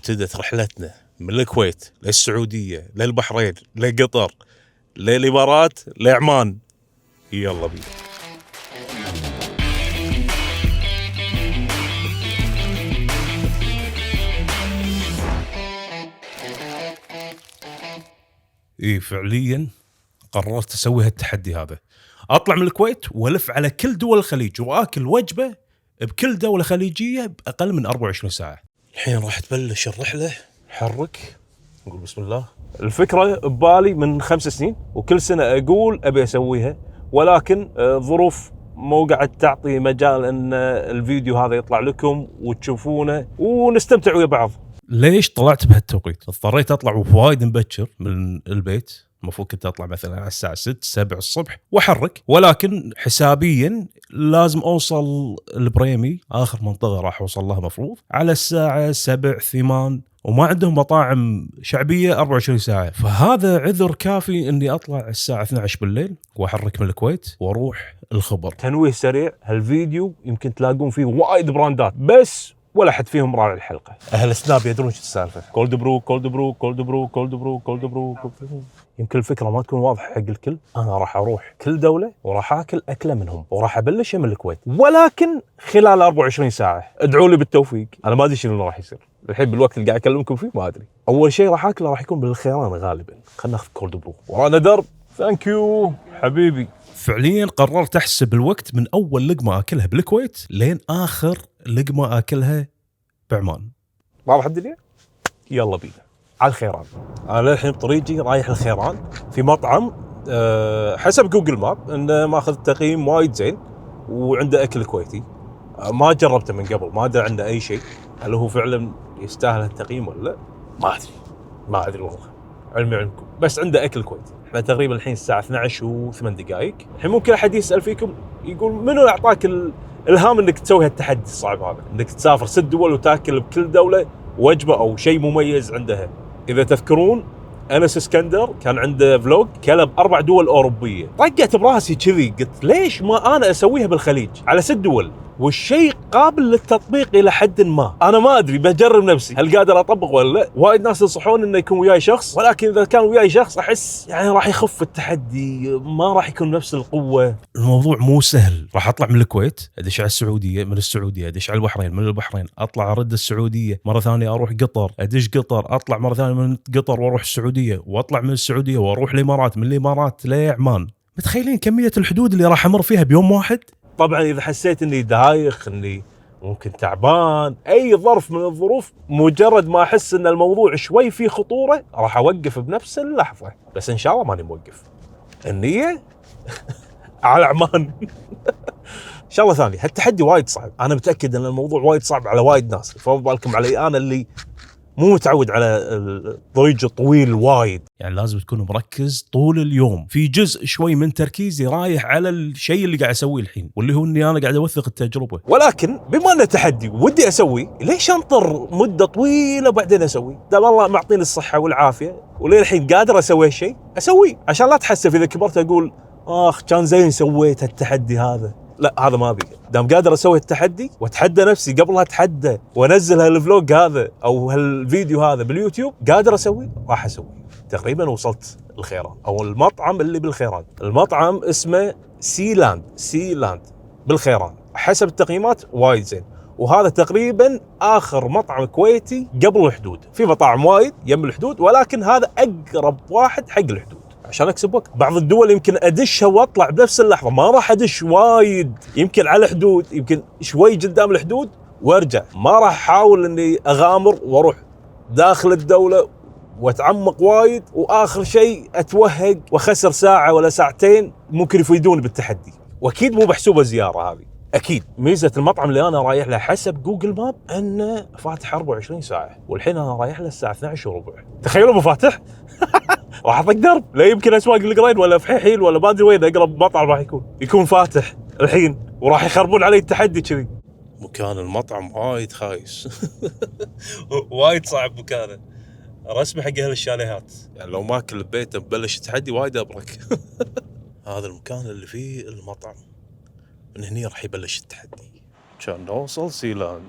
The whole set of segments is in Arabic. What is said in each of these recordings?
ابتدت رحلتنا من الكويت للسعودية للبحرين لقطر للإمارات لعمان. يلا بينا. فعليا قررت اسوي هالتحدي هذا، اطلع من الكويت والف على كل دول الخليج واكل وجبه بكل دوله خليجيه باقل من 24 ساعه. الحين راح تبلش الرحله. حرك، نقول بسم الله. الفكره ببالي من 5 سنين وكل سنه اقول ابي اسويها، ولكن ظروف مو قاعد تعطي مجال ان الفيديو هذا يطلع لكم وتشوفونه ونستمتع ويا بعض. ليش طلعت بهالتوقيت؟ اضطريت اطلع وايد مبكر من البيت، المفروض كنت اطلع مثلا على الساعه 6 7 الصبح واحرك، ولكن حسابيا لازم اوصل البريمي، اخر منطقه راح اوصل لها مفروض على الساعه 7 8، وما عندهم مطاعم شعبيه 24 ساعه، فهذا عذر كافي اني اطلع الساعه 12 بالليل واحرك من الكويت واروح الخبر. تنويه سريع، هالفيديو يمكن تلاقون فيه وايد براندات بس ولا حد فيهم راعي الحلقه. اهل سناب يدرون شو السالفه. كولد برو كولد برو كولد برو كولد برو كولد برو. يمكن الفكره ما تكون واضحه حق الكل. انا راح اروح كل دوله وراح اكل اكله منهم وراح ابلش من الكويت، ولكن خلال 24 ساعه. ادعوا لي بالتوفيق. انا ما ادري شنو راح يصير الحين بالوقت اللي قاعد اكلمكم فيه، ما ادري. اول شيء راح اكله راح يكون بالخيران غالبا. خلينا ناخذ كولد برو. ورانا درب. ثانك يو حبيبي. فعليا قررت احسب الوقت من اول لقمه اكلها بالكويت لين اخر لقمه اكلها بعمان. واضح الدنيا؟ يلا بينا على الخيران. انا الحين بطريقي رايح الخيران في مطعم حسب جوجل ماب انه ماخذ تقييم وايد زين وعنده اكل كويتي. ما جربته من قبل، ما ادري عنده اي شيء. هل هو فعلا يستاهل التقييم ولا لا؟ ما ادري والله، علمي علمكم، بس عنده اكل كويتي. احنا تقريبا الحين الساعه 12 و8 دقائق. الحين ممكن احد يسال فيكم يقول منو اعطاك الهام انك تسوي هالتحدي الصعب هذا، انك تسافر 6 دول وتاكل بكل دوله وجبه او شيء مميز عندها؟ اذا تذكرون انس اسكندر كان عنده فلوج كلب 4 دول اوروبيه. طقت براسي كذي، قلت ليش ما انا اسويها بالخليج على 6 دول؟ والشيء قابل للتطبيق الى حد ما. انا ما ادري، بجرب نفسي هل قادر اطبق ولا لا. وايد ناس ينصحون انه يكون وياي شخص، ولكن اذا كان وياي شخص احس يعني راح يخف التحدي، ما راح يكون نفس القوه. الموضوع مو سهل. راح اطلع من الكويت ادش على السعوديه، من السعوديه ادش على البحرين، من البحرين اطلع ارد السعوديه مره ثانيه، اروح قطر، ادش قطر، اطلع مره ثانيه من قطر واروح السعوديه، واطلع من السعوديه واروح الامارات، من الامارات لعمان. متخيلين كميه الحدود اللي راح امر فيها بيوم واحد؟ طبعا اذا حسيت اني دايخ، اني ممكن تعبان، اي ظرف من الظروف، مجرد ما احس ان الموضوع شوي فيه خطوره راح اوقف بنفس اللحظه. بس ان شاء الله ماني موقف. النيه على عمان. ان شاء الله ثاني. هالتحدي وايد صعب، انا متاكد ان الموضوع وايد صعب على وايد ناس، فما بالكم علي انا اللي مو متعود على الطريق الطويل وايد. يعني لازم تكون مركز طول اليوم. في جزء شوي من تركيزي رايح على الشيء اللي قاعد اسويه الحين، واللي هو اني انا قاعد اوثق التجربه. ولكن بما انه تحدي ودي اسوي، ليش انطر مده طويله وبعدين اسوي؟ دام الله معطيني الصحه والعافيه ولين الحين قادر اسوي هالشيء، اسويه عشان لا تحسف اذا كبرت اقول اخ كان زين سويت التحدي هذا. لا، هذا ما ابي. دام قادر اسوي التحدي واتحدى نفسي قبل لا اتحدى وانزل هالفلوج هذا او هالفيديو هذا باليوتيوب، قادر اسوي، راح اسوي. تقريبا وصلت الخيران او المطعم اللي بالخيران. المطعم اسمه سي لاند بالخيران، حسب التقييمات وايد زين. وهذا تقريبا اخر مطعم كويتي قبل الحدود. في مطاعم وايد يم الحدود، ولكن هذا اقرب واحد حق الحدود عشان اكسب وقت. بعض الدول يمكن ادشها واطلع بنفس اللحظه، ما راح ادش وايد، يمكن على الحدود، يمكن شوي قدام الحدود وارجع. ما راح احاول اني اغامر واروح داخل الدوله واتعمق وايد، واخر شيء اتوهق واخسر ساعه ولا ساعتين ممكن يفيدون بالتحدي. واكيد مو محسوبه زياره هذه. اكيد ميزه المطعم اللي انا رايح له حسب جوجل ماب انه فاتح 24 ساعه، والحين انا رايح له الساعه 12 وربع. تخيلوا ابو فاتح. راح اطق درب، لا يمكن اسواق القرين ولا فحيحيل ولا ما ادري وين اقرب مطعم راح يكون فاتح الحين، وراح يخربون علي التحدي كذي. مكان المطعم وايد خايس. وايد صعب مكانه، رسمي حق اهل الشاليهات. يعني لو ماكل ببيته ببلش التحدي وايد ابرك. هذا المكان اللي فيه المطعم، من هني راح يبلش التحدي. كان نوصل سيلاند.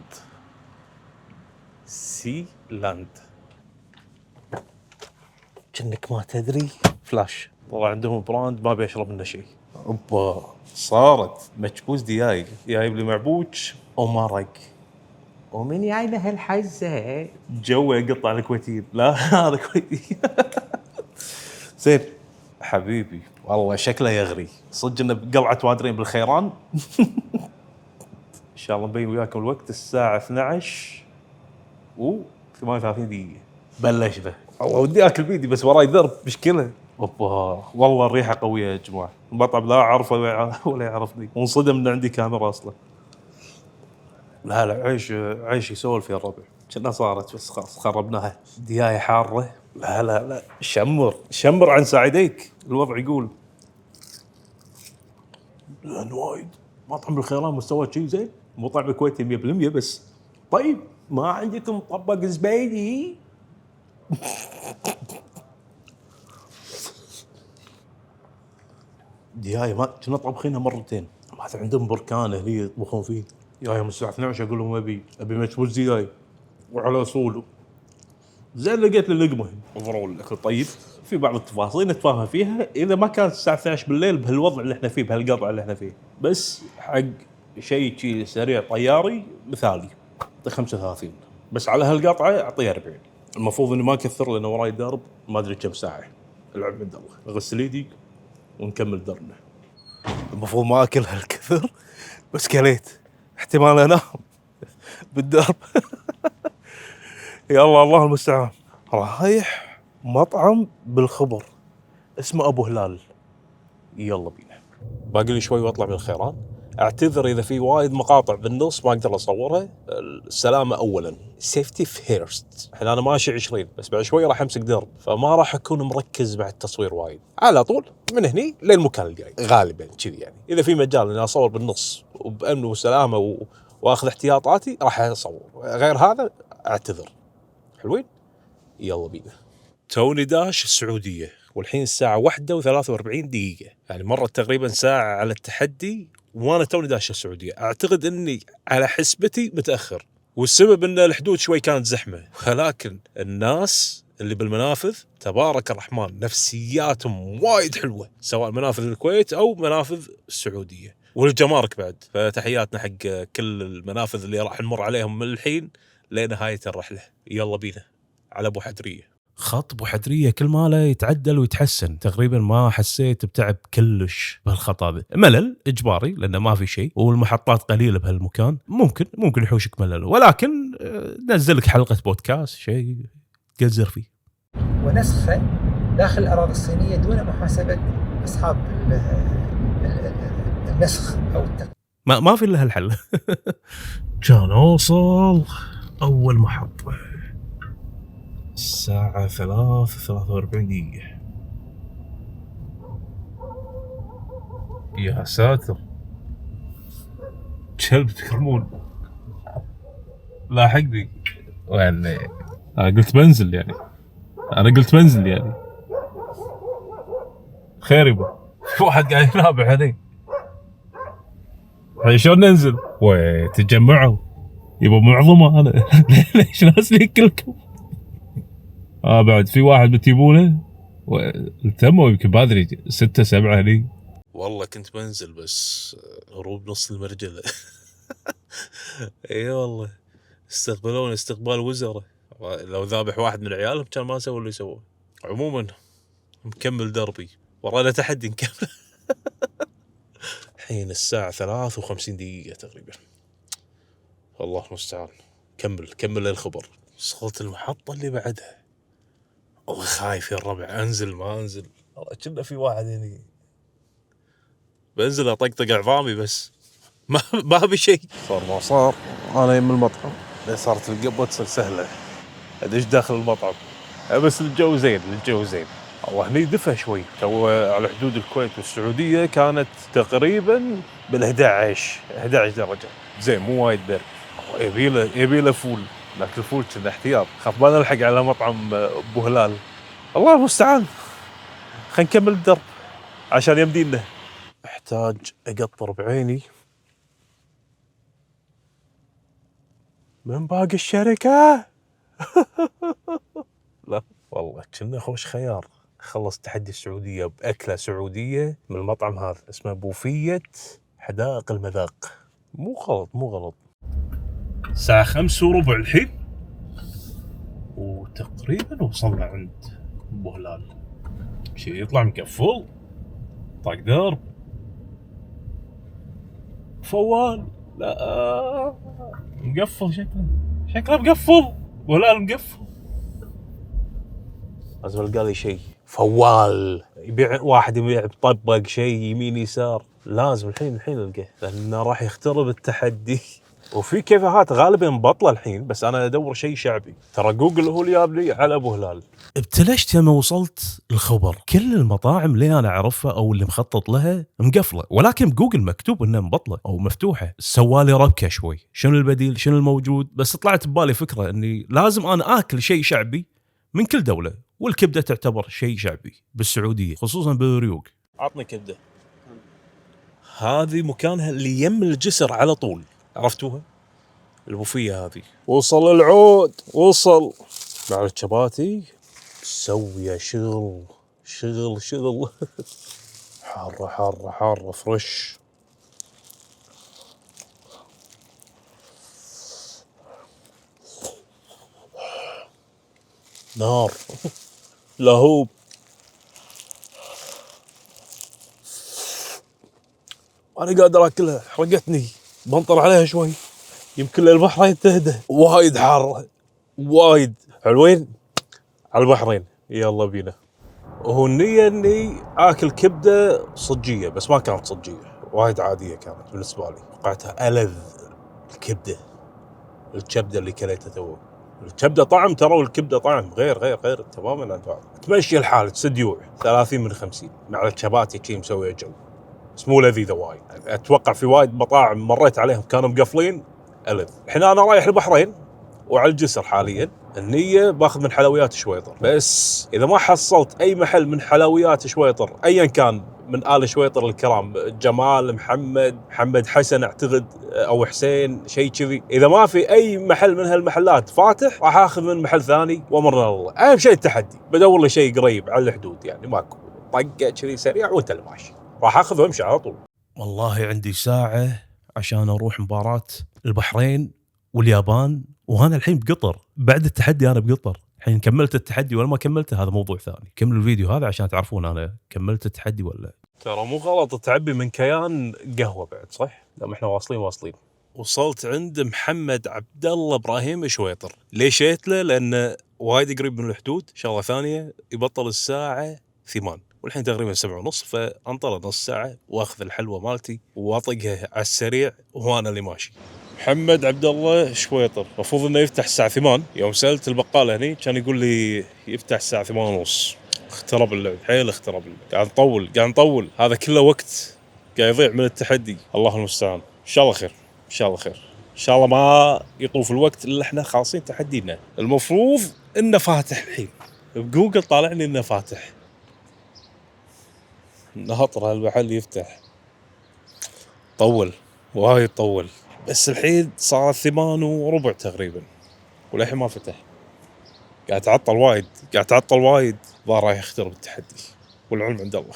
سي لاند. كأنك ما تدري فلاش طلع عندهم براند ما بيشرب منه شيء. اوبا صارت مكبوس دياي جايب لي معبوش ومرق. ومن جايب هالحزه جو يقطع الكويتيين. لا هذا كويتي. زين حبيبي والله شكله يغري صدق انه بقلعه وادرين بالخيران. ان شاء الله نبين وياكم الوقت الساعه 12 و 38 دقيقه بلش ذا. والله ودي اكل بيدي بس وراي درب مشكله. اوبا والله الريحه قويه يا جماعه. المطعم لا اعرفه ولا يعرفني وانصدم ان عندي كاميرا اصلا. لا عيش يسولف يا الربع. كنا صارت بس خلاص خربناها. ديايه حاره. لا شمر عن ساعديك. الوضع يقول لان وايد مطعم بالخيران مستوى شيء زين. مطعم الكويتي 100% بس. طيب ما عندكم طبق زبيدي؟ ديايه ما كنا طبخينها مرتين. ما عندهم بركان هني يطبخون فيه. يوم الساعه 12 اقول لهم ابي مكبوس دياي وعلى اصوله. زين لقيت لي لقمه اوفرول الاكل طيب. في بعض التفاصيل نتفاهم فيها اذا ما كانت الساعه 12 بالليل بهالوضع اللي احنا فيه بهالقطع اللي احنا فيه. بس حق شيء شي سريع طياري مثالي 35 بس على هالقطعه اعطيه 40. المفروض اني ما اكثر لانه وراي درب ما ادري كم ساعه. العب عند الله اغسل ايدي ونكمل دربنا. المفروض ما اكل هالكثر بس كليت احتمال انام بالدرب. يا الله المستعان. رايح مطعم بالخبر اسمه ابو هلال. يلا بينا. باقي لي شوي واطلع من الخيران. اعتذر اذا في وايد مقاطع بالنص ما اقدر اصورها. السلامه اولا سيفتي فيرست. الحين انا ماشي 20 بس بعد شوي راح امسك درب فما راح اكون مركز مع التصوير وايد. على طول من هني للمكان الجاي غالبا كذي يعني. اذا في مجال اني اصور بالنص وبامن وسلامه واخذ احتياطاتي راح اصور. غير هذا اعتذر. حلوين. يلا بينا. توني داش السعودية والحين الساعة 1:43 دقيقة. يعني مرت تقريبا ساعة على التحدي وانا توني داش السعودية. اعتقد اني على حسبتي متأخر والسبب ان الحدود شوي كانت زحمة ولكن الناس اللي بالمنافذ تبارك الرحمن نفسياتهم وايد حلوة سواء منافذ الكويت او منافذ السعودية والجمارك بعد. فتحياتنا حق كل المنافذ اللي راح نمر عليهم من الحين لنهاية الرحلة. يلا بينا على ابو حدرية. خط ابو حدرية كل ما له يتعدل ويتحسن. تقريبا ما حسيت بتعب كلش بهالخط هذا. ملل اجباري لانه ما في شيء والمحطات قليله بهالمكان. ممكن يحوشك ملل ولكن نزلك حلقه بودكاست شيء تقزر فيه. ونسخه داخل الاراضي الصينيه دون محاسبه اصحاب النسخ او ما في الا هالحل. كان اوصل اول محطه الساعة 3:43 دقيقة. يا ساتر كلب تكرمون لاحقني. وين انا قلت بنزل يعني خير يبا. في واحد قاعد ينابع علي. هاي شلون ننزل؟ تجمعوا يبا معظمة انا. ليش ناسلي كلكم؟ بعد في واحد بتجيبونه والتموا يمكن بادري 6 7 هني. والله كنت بنزل بس هروب نص المرجله. اي والله استقبلوني استقبال وزراء. لو ذابح واحد من عيالهم كان ما سووا اللي سووه. عموما مكمل دربي ورانا تحدي نكمل. الحين الساعه 53 دقيقه تقريبا. الله المستعان. كمل للخبر. وصلت المحطه اللي بعدها. والله خايف يا الربع انزل ما انزل. والله كنا في واحد هني بنزل اطقطق عظامي بس ما ابي شيء. صار ما صار انا يم المطعم. صارت القبه تصير سهله. ادش داخل المطعم بس الجو زين. والله هني دفى شوي. تو على حدود الكويت والسعوديه كانت تقريبا بال11 درجه. زين مو وايد برد. يبيله فول لكن الفول كنا احتياط. خاف ما نلحق على مطعم ابو هلال. الله المستعان. خلينا نكمل الدرب عشان يمدينا. احتاج اقطر بعيني من باقي الشركة. لا والله كنا خوش خيار. خلص تحدي السعودية بأكلة سعودية من المطعم هذا اسمه بوفية حدائق المذاق. مو غلط. الساعة 5:15 الحين، وتقريبا وصلنا عند أبو هلال. شي يطلع مقفل، طاق درب، فوال. لا مقفل، شكله مقفل. أبو هلال مقفل. أزول قال لي شيء فوال، واحد يبيع بطبق شيء يمين يسار. لازم الحين القاه، لأنه راح يخترب التحدي. وفي كافيهات غالبا مبطله الحين، بس انا ادور شيء شعبي. ترى جوجل هو اللي جاب لي على ابو هلال. ابتلشت لما وصلت الخبر كل المطاعم اللي انا اعرفها او اللي مخطط لها مقفله، ولكن بجوجل مكتوب انها مبطله او مفتوحه. سوالي ربكه شوي، شنو البديل، شنو الموجود؟ بس طلعت ببالي فكره اني لازم انا اكل شيء شعبي من كل دوله، والكبده تعتبر شيء شعبي بالسعوديه خصوصا بالريوق. عطني كبده. هذه مكانها اللي يم الجسر على طول، عرفتوها البوفيه هذه. وصل العود، وصل مع الشباتي. سويه شغل حارة فرش. نار لهوب. انا قادر اكلها، حرقتني. بنطر عليها شوي يمكن للبحرين تهدى. وايد حارة، وايد. حلوين على البحرين، يلا بينا. وهو النية اني اكل كبدة صجية، بس ما كانت صجية، وايد عادية كانت بالنسبة لي. وقعتها ألذ الكبدة اللي كليتها تو. الكبدة طعم ترى، والكبدة طعم غير تماما عن بعض. تمشي الحال تسديوع 30 من 50 مع الشباتي كي مسوية جو، بس مو لذيذة وايد. اتوقع في وايد مطاعم مريت عليهم كانوا مقفلين ألذ. الحين انا رايح البحرين وعلى الجسر حاليا. النية باخذ من حلويات شويطر، بس اذا ما حصلت اي محل من حلويات شويطر ايا كان، من آل شويطر الكرام، جمال، محمد حسن اعتقد، او حسين، شيء كذي، اذا ما في اي محل من هالمحلات فاتح راح اخذ من محل ثاني وامرنا الله. اهم شيء التحدي، بدور لي شيء قريب على الحدود، يعني ماكو طقه كذي سريع وانت اللي ماشي، راح اخذ وامشي على طول. والله عندي ساعه عشان اروح مباراه البحرين واليابان، وانا الحين بقطر. بعد التحدي انا بقطر. الحين كملت التحدي ولا ما كملته هذا موضوع ثاني. كملوا الفيديو هذا عشان تعرفون انا كملت التحدي ولا. ترى مو غلط تعبي من كيان قهوه بعد، صح؟ لما احنا واصلين. وصلت عند محمد عبد الله ابراهيم شويطر. ليش جيت له؟ لانه وايد قريب من الحدود. شغله ثانيه، يبطل الساعه 8 والحين تقريبا 7:30، فانطر نص ساعه واخذ الحلوه مالتي واطقها على السريع وانا اللي ماشي. محمد عبد الله شويطر المفروض انه يفتح الساعه 8. يوم سالت البقاله هني كان يقول لي يفتح الساعه 8:30. اخترب اللعب، حيل اخترب اللعب. قاعد نطول هذا كله وقت قاعد يضيع من التحدي. الله المستعان. ان شاء الله خير، ان شاء الله ما يطوف الوقت الا احنا خالصين تحدينا. المفروض انه فاتح الحين، بجوجل طالعني انه فاتح. ناطر هالمحل يفتح. طول وايد طول، بس الحين صار 8:15 تقريبا والحين ما فتح. قاعد تعطل وايد. ظهر راح يخترب التحدي والعلم عند الله.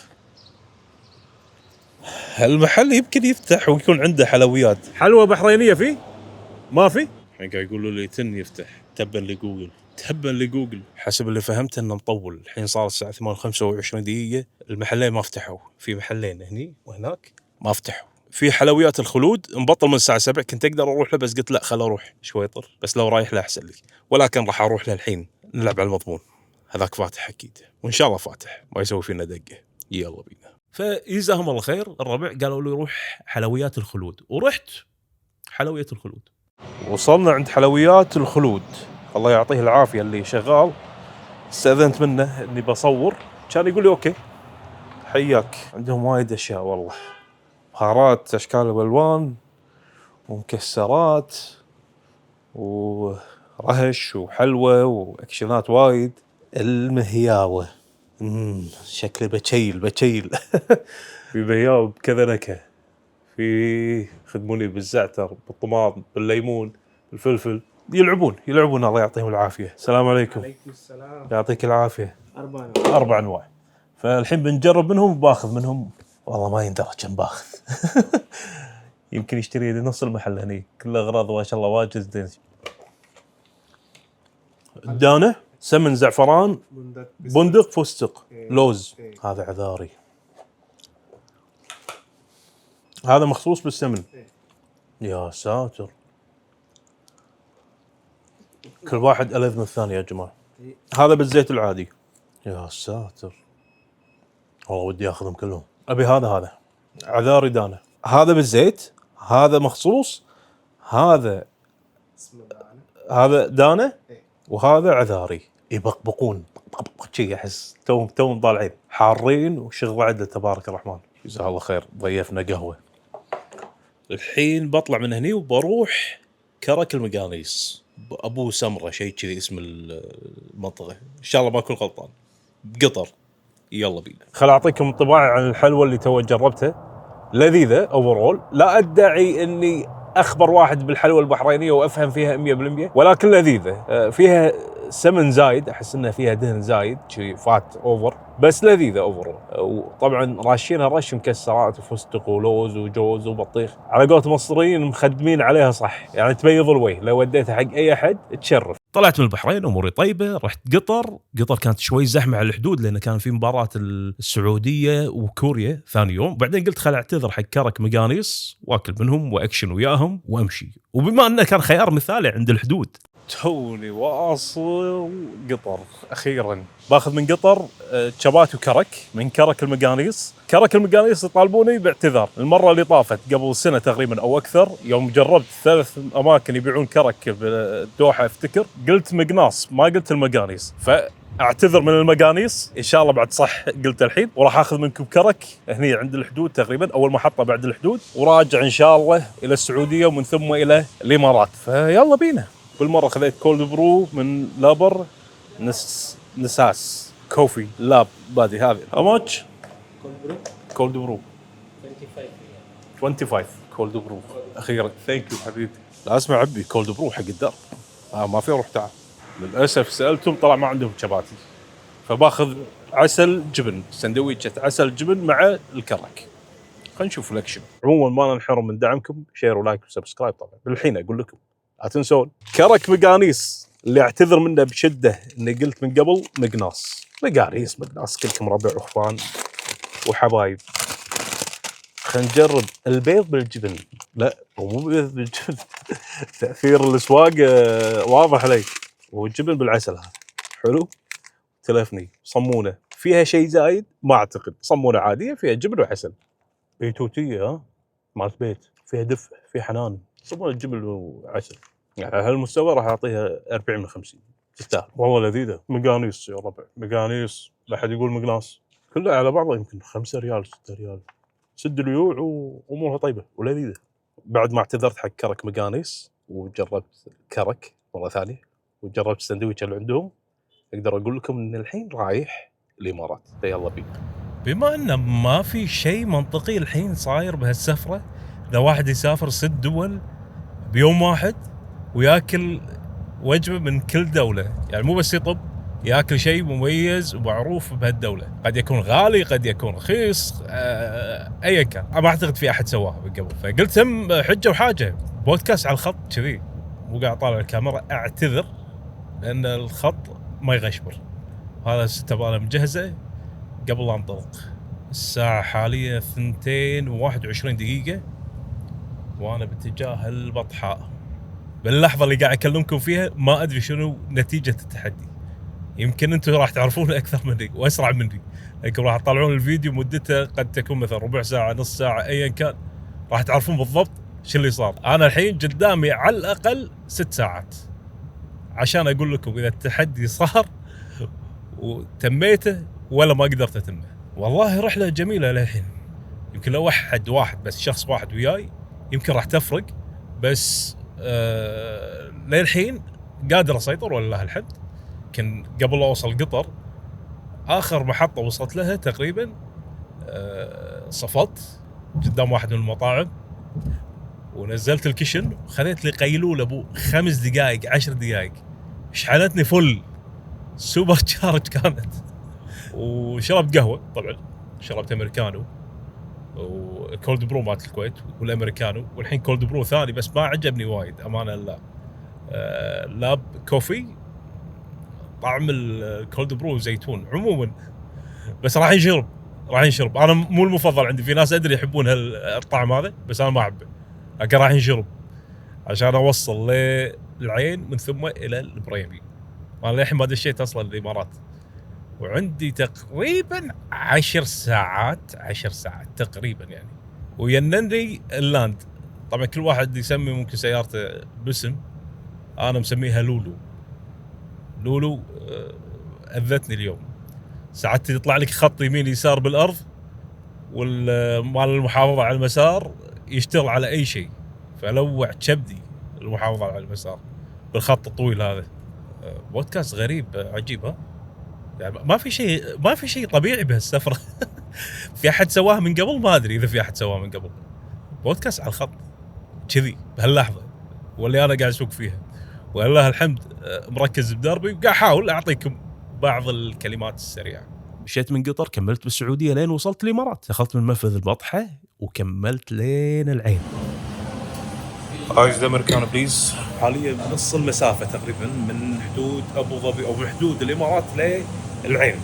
المحل يمكن يفتح ويكون عنده حلويات. حلوى بحرينية فيه؟ ما في؟ الحين قاعد يقولوا لي يفتح. تبا لجوجل. حسب اللي فهمته انه مطول. الحين صار الساعة 8:25 دقيقة. المحلين ما فتحوا. في محلين هني وهناك ما فتحوا. في حلويات الخلود مبطل من الساعة 7. كنت اقدر اروح له بس قلت لا، خل اروح شويطر، بس لو رايح له احسن لي. ولكن راح اروح له الحين نلعب على المضمون. هذاك فاتح اكيد، وان شاء الله فاتح ما يسوي فينا دقة. يلا بينا. فيجزاهم الله خير الربع قالوا لي روح حلويات الخلود، ورحت حلويات الخلود. وصلنا عند حلويات الخلود، الله يعطيه العافية اللي شغال. استأذنت منه اني بصور، كان يقول لي اوكي حياك. عندهم وايد اشياء والله، بهارات اشكال والوان ومكسرات ورهش وحلوى واكشنات وايد. المهياوة شكله بتشيل في بهياوة بكذا نكهة. في خدموني بالزعتر، بالطماط، بالليمون، بالفلفل. يلعبون الله يعطيهم العافيه. السلام عليكم. عليكم السلام. يعطيك العافيه. 4 4 أنواع. فالحين بنجرب منهم باخذ منهم، والله ما يندرى كم باخذ. يمكن يشتري لي نص المحل هني، كل اغراض ما شاء الله واجد زين. دانه، سمن، زعفران، بندق، فستق، لوز. هذا عذاري، هذا مخصوص بالسمن. يا ساتر، كل واحد ألذ من الثاني يا جماعة. هذا بالزيت العادي. يا ساتر، والله ودي اخذهم كلهم. ابي هذا عذاري دانه. هذا بالزيت، هذا مخصوص، هذا دانه، وهذا عذاري. يبقبقون شي، احس توم طالعين حارين وشغل عدل. تبارك الرحمن، جزاه الله خير. ضيفنا قهوه. الحين بطلع من هني وبروح كرك المقانيس، ابو سمره شيء كذي اسم المنطقه، ان شاء الله ما اكون غلطان. بقطر. يلا بينا. خل اعطيكم انطباع عن الحلوه اللي تو جربتها. لذيذه اوفرول. لا ادعي اني اخبر واحد بالحلوى البحرينيه وافهم فيها 100%، ولكن لذيذه. فيها سمن زايد، احس انها فيها دهن زايد، شي فات اوفر، بس لذيذه اوفر. وطبعا راشينها رش مكسرات وفستق ولوز وجوز وبطيخ، على قولة المصريين مخدمين عليها صح، يعني تبيض الوجه. لو وديتها حق اي احد تشرف. طلعت من البحرين اموري طيبه، رحت قطر كانت شوي زحمه على الحدود لان كان في مباراه السعوديه وكوريا ثاني يوم. بعدين قلت خل اعتذر حق كرك مقانيس واكل منهم واكشن وياهم وامشي، وبما انه كان خيار مثالي عند الحدود. توني واصل قطر اخيرا. باخذ من قطر شبات وكرك. من كرك المقانيس يطالبوني باعتذار. المره اللي طافت قبل سنه تقريبا او اكثر، يوم جربت 3 اماكن يبيعون كرك بالدوحه افتكر، قلت مقناص ما قلت المقانيس، فاعتذر من المقانيس ان شاء الله بعد صح قلت الحين. وراح اخذ منكم كرك هني عند الحدود تقريبا، اول محطه بعد الحدود، وراجع ان شاء الله الى السعوديه ومن ثم الى الامارات. فيلا بينا. بالمره خذيت كولد برو من لابر نساس كوفي لاب بادي. هذه اماتش كولد برو 25 كولد برو اخيرا. ثانك يو حبيبي. لا اسمع عبي كولد برو حق الدار. ما في روح تعال. للاسف سالتهم طلع ما عندهم شباتي، فباخذ عسل جبن، سندويشة عسل جبن مع الكرك. خلينا نشوف الاكشن. عموما ما ننحرم من دعمكم، شير ولايك وسبسكرايب. طبعا بالحين اقول لكم لا تنسون كرك مقانيس اللي اعتذر منه بشده اني قلت من قبل مقناص. مقناص كلكم ربع واخوان وحبايب. خلينا نجرب البيض بالجبن. لا مو بيض بالجبن. تاثير الاسواق واضح علي. والجبن بالعسل هذا حلو. تلفني صمونه فيها شيء زايد، ما اعتقد. صمونه عاديه فيها جبن وعسل. بيتوتيه مالت بيت، فيها دفء، فيها حنان. صمونه جبن وعسل، يعني على هالمستوى راح اعطيها 40 من 50. تستاهل والله. لذيذه. مقانيس يا ربع، مقانيس. لا احد يقول مقناص. كلها على بعضها يمكن 5 ريال 6 ريال. سد اليوع وامورها طيبه ولذيذه. بعد ما اعتذرت حق كرك مقانيس وجربت كرك مره ثانيه وجربت السندويتش اللي عندهم، اقدر اقول لكم ان الحين رايح الامارات. يلا بينا. بما انه ما في شيء منطقي الحين صاير بهالسفره، اذا واحد يسافر 6 دول بيوم واحد وياكل وجبه من كل دوله، يعني مو بس يطب، ياكل شيء مميز ومعروف بهالدوله. قد يكون غالي، قد يكون رخيص، ايا كان. ما اعتقد في احد سواها من قبل. فقلت هم حجه وحاجه، بودكاست على الخط كذي، مو قاعد طالع الكاميرا اعتذر لان الخط ما يغشبر. هذا تبغى مجهزه قبل لا انطلق. الساعه حاليا 2:21 دقيقه وانا باتجاه البطحاء. باللحظه اللي قاعد اكلمكم فيها ما ادري شنو نتيجه التحدي. يمكن انتم راح تعرفون اكثر مني واسرع مني، لكن راح تطلعون الفيديو مدته قد تكون مثلا ربع ساعه، نص ساعه، ايا كان. راح تعرفون بالضبط شو اللي صار. انا الحين قدامي على الاقل 6 ساعات عشان اقول لكم اذا التحدي صار وتميته ولا ما قدرت اتمه. والله رحله جميله للحين. يمكن لو واحد بس، شخص واحد وياي، يمكن راح تفرق، بس للحين قادر اسيطر ولله الحمد. كان قبل لا اوصل قطر اخر محطه وصلت لها تقريبا صفت قدام واحد من المطاعم، ونزلت الكشن وخذيت لي قيلولة ابو 5 دقائق 10 دقائق، شحنتني فل سوبر تشارج كانت. وشربت قهوة طبعا، شربت امريكانو وكولد برو مالت الكويت والامريكانو، والحين كولد برو ثاني بس ما عجبني وايد امانه. لا لاب كوفي طعم الكولد برو زيتون عموما، بس راح ينشرب. انا مو المفضل عندي، في ناس ادري يحبون هالطعم هذا بس انا ما احبه، لكن راح ينشرب عشان اوصل للعين من ثم الى البريمي. انا للحين ما دشيت اصلا الامارات، وعندي تقريبا 10 ساعات تقريبا يعني. وينني اللاند، طبعا كل واحد يسمي ممكن سيارته باسم، انا مسميها لولو. اذتني اليوم، ساعات يطلع لك خط يمين يسار بالارض، والمال المحافظه على المسار يشتغل على اي شيء، فلوع كبدي المحافظه على المسار بالخط الطويل هذا. بودكاست غريب عجيب، ها يعني ما في شيء طبيعي بهالسفره. في احد سواها من قبل؟ ما ادري اذا في احد سواها من قبل، بودكاست على الخط كذي بهاللحظه واللي انا قاعد اسوق فيها، ولله الحمد مركز بدربي وقاعد احاول اعطيكم بعض الكلمات السريعه. مشيت من قطر، كملت بالسعوديه لين وصلت الامارات، دخلت من منفذ البطحه وكملت لين العين. عايز امريكان بليز. حاليا نص المسافه تقريبا من حدود ابو ظبي او من حدود الامارات للعين،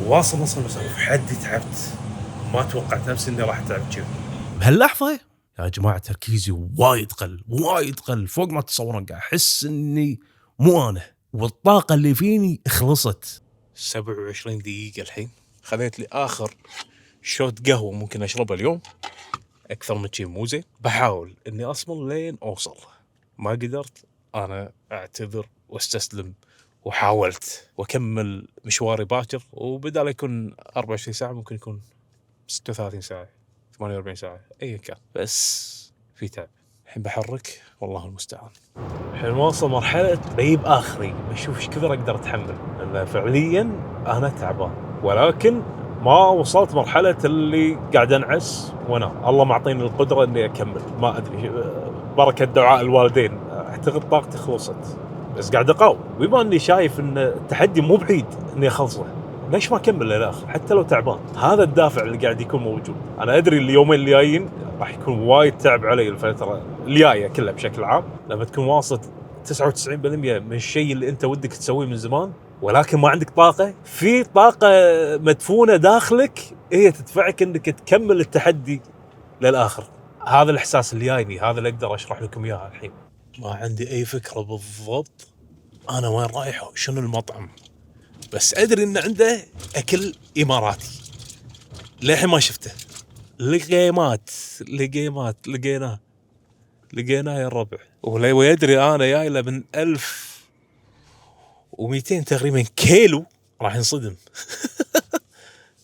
واصل نص المسافه. حدي تعبت، ما توقعت نفسي اني راح اتعب كذي بهاللحظه. يا جماعه تركيزي وايد قل فوق ما تتصورون. قاعد احس اني مو انا، والطاقه اللي فيني خلصت. 27 دقيقه الحين، خذيت لي اخر شوت قهوه ممكن اشربها اليوم، اكثر من شيء مو زين. بحاول اني اصبر لين اوصل، ما قدرت انا اعتذر واستسلم، وحاولت واكمل مشواري باكر، وبدال يكون 24 ساعه ممكن يكون 36 ساعه 48 ساعه اي كان، بس في تعب. الحين بحرك والله المستعان. الحين واصل مرحله بعيب اخري، بشوف ايش كثر اقدر اتحمل، لان فعليا انا تعبان، ولكن ما وصلت مرحله اللي قاعد انعس وانا الله معطيني القدره اني اكمل. ما ادري، بركه دعاء الوالدين، اعتقد طاقتي خلصت، بس قاعد اقاوم. بما اني شايف ان التحدي مو بعيد اني اخلصه، ليش ما اكمل للاخر حتى لو تعبان؟ هذا الدافع اللي قاعد يكون موجود. انا ادري اليومين الجايين راح يكون وايد تعب علي، الفتره الجايه كلها بشكل عام، لما تكون واصل 99% من الشيء اللي انت ودك تسويه من زمان، ولكن ما عندك طاقه. في طاقه مدفونه داخلك هي تدفعك انك تكمل التحدي للاخر. هذا الاحساس اللي جايني، هذا اللي اقدر اشرح لكم اياه الحين. ما عندي اي فكره بالضبط انا وين رايح وشنو المطعم، بس ادري ان عنده اكل اماراتي للحين ما شفته. لقيناه يا الربع، ويدري انا جاي له من 1200 تقريبا كيلو، راح ينصدم.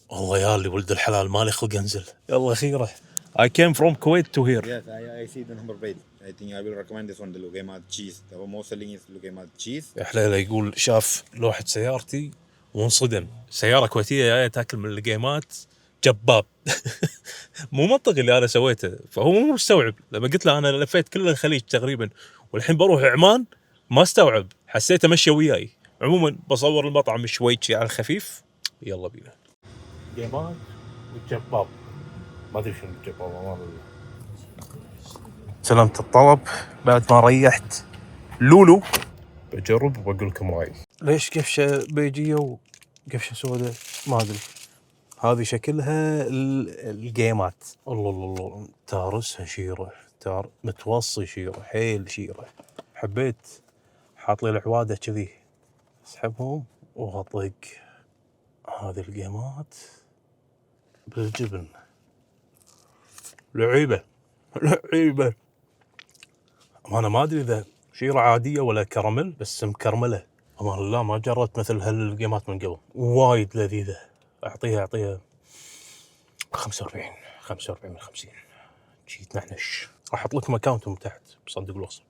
والله يا اللي ولد الحلال مالي خلق انزل، يلا خيره. I came from Kuwait to here. Yes, I see the number page. I think I will recommend this one, the Lugemat cheese. The most selling is Lugemat cheese. يا حليله، يقول شاف لوحة سيارتي وانصدم. سيارة كويتية جاية تاكل من القيمات جباب. مو منطقي اللي انا سويته، فهو مو مستوعب. لما قلت له انا لفيت كل الخليج تقريبا والحين بروح عمان، ما استوعب، حسيته مشي وياي. عموما بصور المطعم شوي على الخفيف، يلا بينا. قيمات والجباب، ما ادري شنو الجباب، ما سلامة الطلب. بعد ما ريحت لولو بجرب وبقول لكم رايي. ليش قفشه بيجيه وقفشه سوداء؟ ما ادري. هذه شكلها الجيمات. الله تارسها شيره، متوصي شيره، حيل شيره. حبيت حاط لي العواده كذي، اسحبهم واطق هذه الجيمات بالجبن. لعيبه. انا ما ادري اذا شيره عاديه ولا كراميل، بس مكرمله. امان الله ما جربت مثل هالجيمات من قبل، وايد لذيذه. اعطيها 45 من 50 شي تنعنش. راح احط لكم اكاونتهم تحت بصندوق الوصف.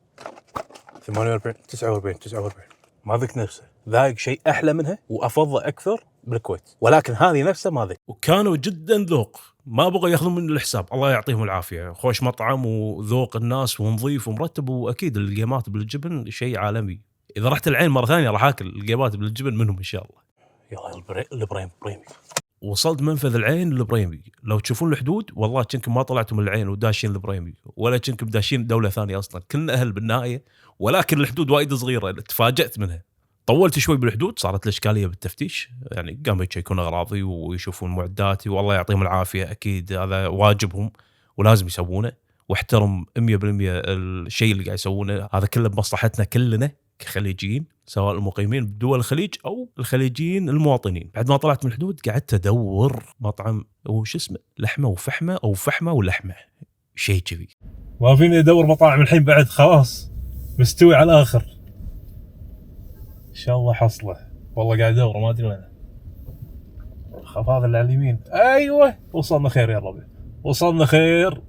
48 49 ما ذقت نفسه. ذاق شيء احلى منها وافضل اكثر بالكويت، ولكن هذه نفسها ما ذي، وكانوا جدا ذوق، ما بغوا ياخذون من الحساب. الله يعطيهم العافيه، خوش مطعم وذوق الناس ونظيف ومرتب. واكيد الجيمات بالجبن شيء عالمي. اذا رحت العين مره ثانيه راح اكل الجيمات بالجبن منهم ان شاء الله. يلا البريمي. وصلت منفذ العين البريمي، لو تشوفون الحدود والله كنكم ما طلعتوا من العين وداشين البريمي، ولا كنكم داشين دوله ثانيه اصلا، كلنا اهل بالنهايه. ولكن الحدود وايد صغيره، تفاجأت منها. طولت شوي بالحدود، صارت الاشكاليه بالتفتيش، يعني قاموا يشيكون اغراضي ويشوفون معداتي، والله يعطيهم العافيه، اكيد هذا واجبهم ولازم يسوونه، واحترم 100% الشيء اللي قاعد يسوونه، هذا كله بمصلحتنا كلنا كخليجيين، سواء المقيمين بدول الخليج او الخليجيين المواطنين. بعد ما طلعت من الحدود قعدت ادور مطعم وش اسمه لحمه وفحمه او فحمه ولحمه، شيء كذي. ما فيني ادور مطاعم الحين بعد، خلاص مستوي على الاخر. ان شاء الله حصله، والله قاعد ادور ما ادري وين. خاف هذا اللي على اليمين. ايوه وصلنا خير يا ربي، وصلنا خير.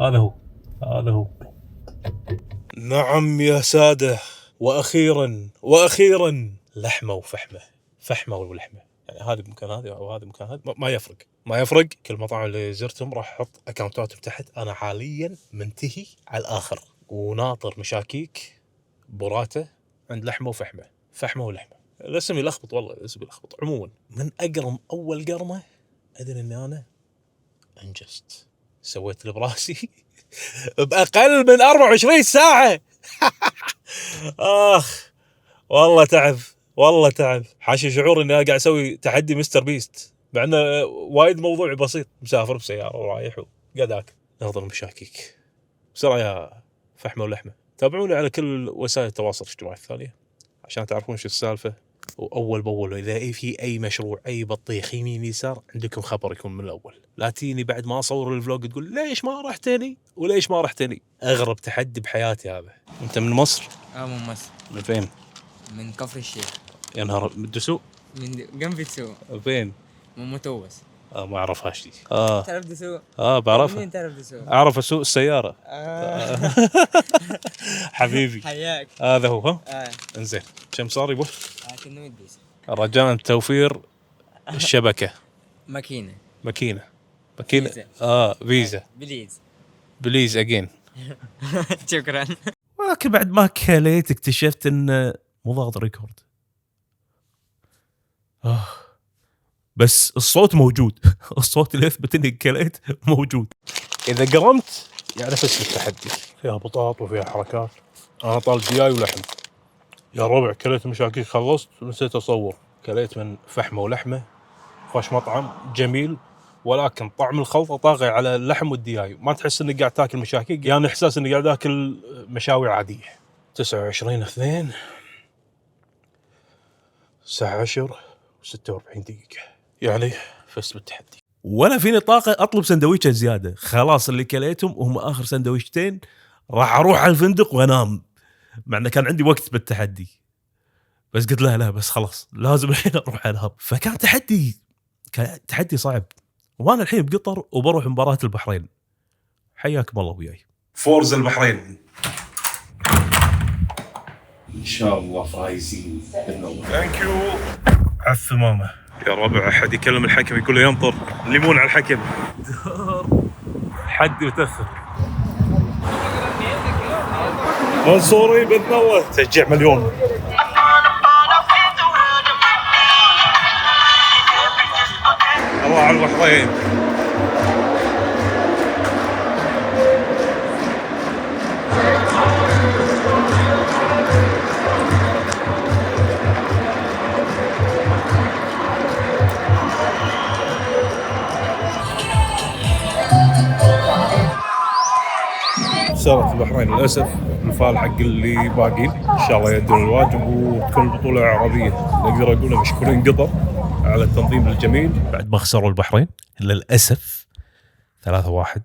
هذا هو. نعم يا ساده، واخيرا لحمه وفحمه، فحمه ولحمه. يعني هذه بمكان هذه او هذه بمكان هذه، ما يفرق. كل المطاعم اللي زرتهم راح احط اكونتاتهم تحت. انا حاليا منتهي على الاخر وناطر مشاكيك براته عند لحمه وفحمه، فحمه ولحمه. الاسم يلخبط والله، الاسم يلخبط. عموما من اقرم اول قرمه ادري اني انا انجزت، سويت اللي براسي باقل من 24 ساعه. والله تعب. حاشي شعور اني قاعد اسوي تحدي مستر بيست، مع انه وايد موضوع بسيط، مسافر بسياره ورايح وقاعد اكل. ناظر مشاكيك بسرعه يا فحمه ولحمه. تابعوني على كل وسائل التواصل الاجتماعي الثانيه عشان تعرفون شو السالفه، واول باول اذا في اي مشروع اي بطيخ يمين يسار عندكم خبر يكون من الاول. لا تيني بعد ما اصور الفلوج تقول ليش ما رحتني. اغرب تحدي بحياتي هذا. انت من مصر؟ من مصر. من فين؟ من كفر الشيخ. يا نهار، من دسوق؟ من جنب دسوق. فين؟ من متوس. ما اعرفهاش دي. تعرف دسوق؟ بعرفها. مين تعرف دسوق؟ اعرف اسوق السياره. حبيبي حياك. هذا هو. انزين كم صار يبوه؟ كنا مديس. رجاء توفير الشبكه. ماكينه. فيزا. بليز اجين. شكرا. ولكن بعد ما كليت اكتشفت ان مو ضاغط ريكورد. بس الصوت موجود. الصوت اللي يثبت اني كليت موجود. اذا قرمت يعني فشل التحدي. فيها بطاط وفيها حركات. انا طالب دياي ولحم يا ربع. كليت مشاكيك خلصت ونسيت اصور. كليت من فحمه ولحمه، خوش مطعم جميل، ولكن طعم الخلطه طاغي على اللحم والدياي. ما تحس انك قاعد تاكل مشاكيك، يعني احساس انك قاعد تاكل مشاوي عاديه. 29/2 الساعه 10:46 دقيقه، يعني فزت بالتحدي. ولا فيني طاقه اطلب سندويشه زياده. خلاص اللي كليتهم وهم اخر سندويشتين، راح اروح على الفندق وانام، مع انه كان عندي وقت بالتحدي. بس قلت لا بس خلاص لازم الحين اروح انام. فكان تحدي صعب. وانا الحين بقطر وبروح مباراة البحرين. حياكم الله وياي. فورز البحرين ان شاء الله فايزين. ثانك يو على الثمامه يا ربع. احد يكلم الحكم يقول له ينطر ليمون على الحكم. حد يتاخر. منصوري بتنور تشجيع مليون. الله على البحرين. خسرت البحرين للأسف. الفال حق اللي باقين إن شاء الله يدون الواجب وتكون البطولة عربية. نقدر أقول مشكورين قطر على التنظيم الجميل بعد ما خسروا البحرين للأسف 3-1.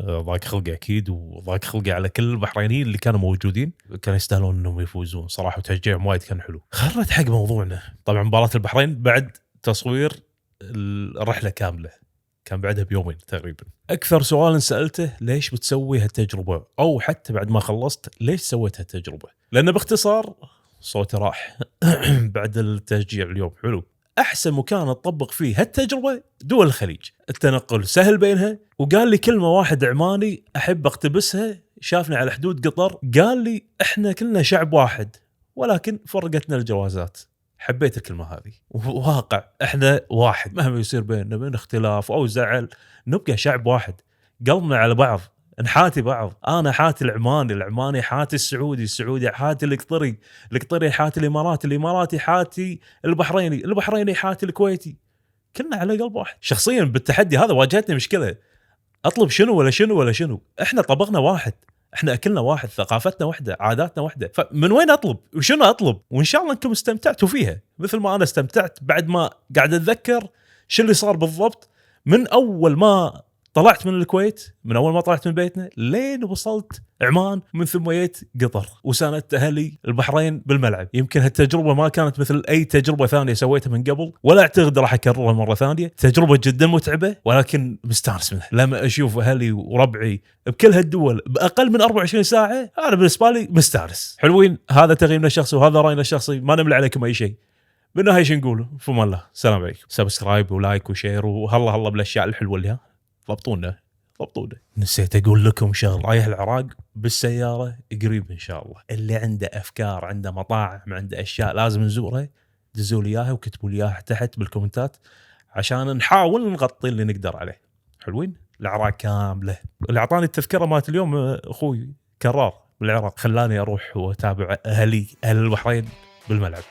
ضاق خلقي أكيد، وضاق خلقي على كل البحرينيين اللي كانوا موجودين. كانوا يستاهلون أنهم يفوزون صراحة، وتشجيعهم وايد كان حلو. خرت حق موضوعنا. طبعا مباراة البحرين بعد تصوير الرحلة كاملة، كان بعدها بيومين تقريبا. أكثر سؤال سألته ليش بتسوي هالتجربة، أو حتى بعد ما خلصت ليش سويت هالتجربة. لأن باختصار صوتي راح بعد التشجيع اليوم. حلو. احسن مكان تطبق فيه هالتجربه دول الخليج، التنقل سهل بينها. وقال لي كلمه واحد عماني احب اقتبسها، شافني على حدود قطر، قال لي احنا كلنا شعب واحد ولكن فرقتنا الجوازات. حبيت الكلمه هذه، وواقع احنا واحد مهما يصير بيننا من اختلاف او زعل نبقى شعب واحد، قلبنا على بعض، نحاتي بعض. انا حاتي العماني حاتي السعودي حاتي القطري حاتي الاماراتي حاتي البحريني حاتي الكويتي، كلنا على قلب واحد. شخصيا بالتحدي هذا واجهتني مشكله، اطلب شنو ولا شنو. احنا طبقنا واحد، احنا اكلنا واحد، ثقافتنا واحده، عاداتنا واحده، فمن وين اطلب وشنو اطلب؟ وان شاء الله انكم استمتعتوا فيها مثل ما انا استمتعت بعد ما قاعد اتذكر شو اللي صار بالضبط من اول ما طلعت من الكويت، من اول ما طلعت من بيتنا لين وصلت عمان، من ثم جيت قطر وساندت اهلي البحرين بالملعب. يمكن هالتجربه ما كانت مثل اي تجربه ثانيه سويتها من قبل، ولا اعتقد راح اكررها مره ثانيه. تجربه جدا متعبه ولكن مستانس منها. لما اشوف اهلي وربعي بكل هالدول باقل من 24 ساعه، انا بالنسبه لي مستانس. حلوين، هذا تقييمنا الشخصي وهذا راينا الشخصي، ما نملي عليكم اي شيء. بالنهايه شو نقول؟ فما الله، السلام عليكم. سبسكرايب ولايك وشير وهلا بالاشياء الحلوه اللي ضبطونا. نسيت اقول لكم شغله، رايح العراق بالسياره قريب ان شاء الله. اللي عنده افكار، عنده مطاعم، عنده اشياء لازم نزورها، دزوا لي اياها وكتبوا لي اياها تحت بالكومنتات عشان نحاول نغطي اللي نقدر عليه. حلوين، العراق كامله. اللي اعطاني التذكره مالت اليوم اخوي كرار بالعراق، خلاني اروح واتابع اهل البحرين بالملعب.